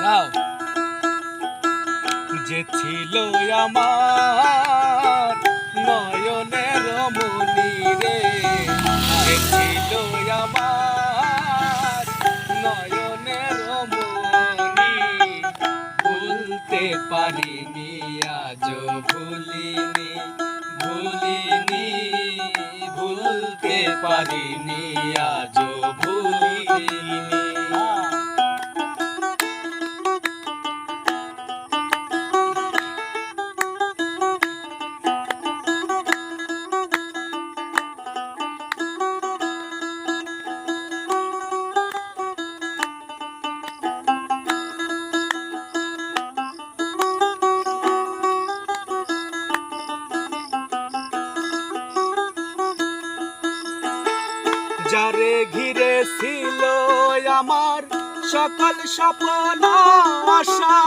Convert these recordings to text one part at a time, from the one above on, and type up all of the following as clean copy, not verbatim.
গাও। যে ছিল আমার নয়নের মনি রে, যে ছিল আমার নয়নের মনি, ভুলতে পারিনি আজও ভুলিনি, ভুলিনি, ভুলতে পারিনি আজও ভুলিনি। যারে ঘিরে ছিল আমার সকল স্বপ্ন আশা,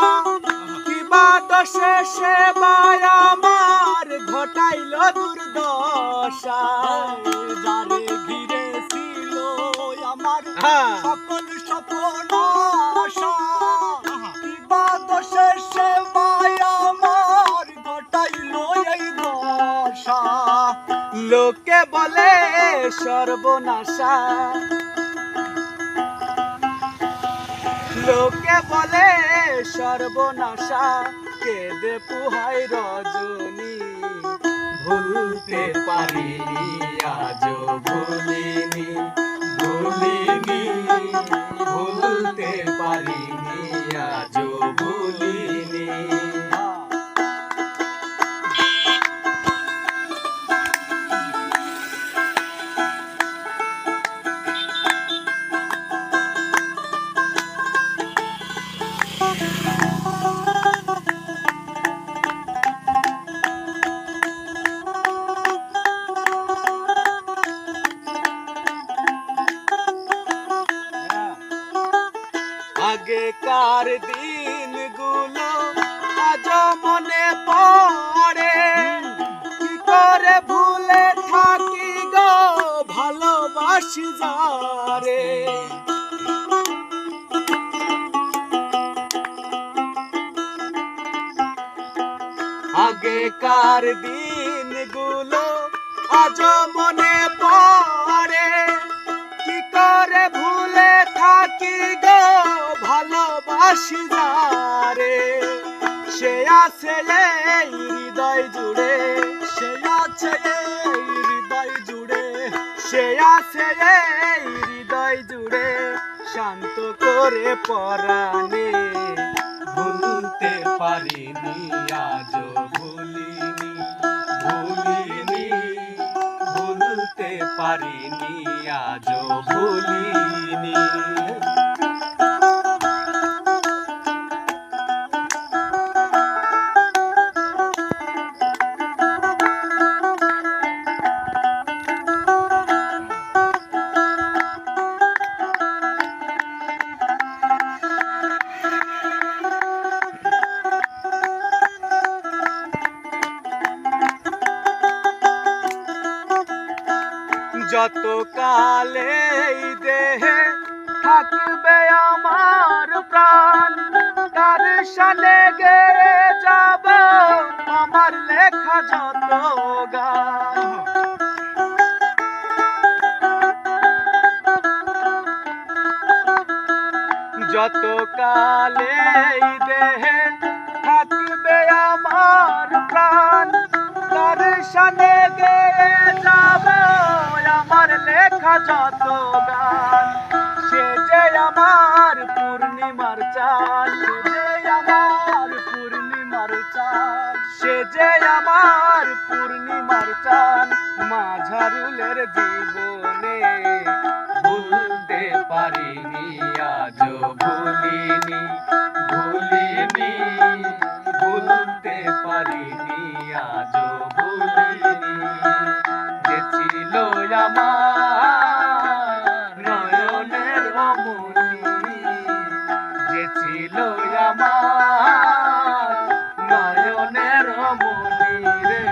কিবা দোষে সেবায় আমার ঘটাইল দুর্দশা। যারে ঘিরে ছিল আমার সকল স্বপ্ন আশা, কিবা দোষে সেবায় আমার ঘটাইল এই দশা। লোকে বলে সর্বনাশা, লোকে বলে সর্বনাশা, কেঁদে পুহাই রজনী, ভুলতে পারিনি আজও ভুলিনি, ভুলিনি, ভুলতে পারিনি আজও ভুলিনি। আগেকার দিনগুলো আজ মনে পড়ে, কি করে ভুলে থাকি গো ভালোবাসি যারে। আগেকার দিনগুলো আজ মনে পড়ে, কি করে ভুলে থাকি গো ভালোবাসি যারে। সে আছে এই হৃদয় জুড়ে, সে আছে এই হৃদয় জুড়ে, সে আছে এই হৃদয় জুড়ে, শান্ত করে পরাণে, ভুলতে পারিনি আজও ভুলিনি, ভুলিনি, ভুলতে পারিনি আজও ভুলিনি। যত কালে এই দেহে থাকবে আমার প্রাণ, তার সালে গেয়ে যাব আমার লেখা যত গান। যত কালে এই দেহে থাকবে আমার প্রাণ, তার সালে গেয়ে যাব আমার লেখা যত গান। সে যে আমার পূর্ণিমার চাঁদ, সে যে আমার পূর্ণিমার চাঁদ, সে যে আমার পূর্ণিমার চাঁদ, মাঝারুলের জীবনে, ভুলতে পারিনি আজও ভুলিনি, ভুলিনি, ভুলতে পারিনি আজও ভুলিনি। যে ছিল আমার নয়নের মনি, যে ছিল আমার নয়নের মনি রে,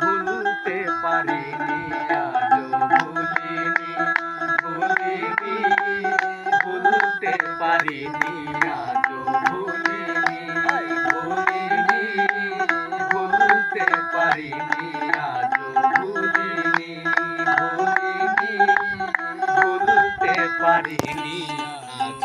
ভুলতে পারিনি আজও ভুলিনি, ভুলিনি, ভুলতে পারিনি আজও পারিনি আজ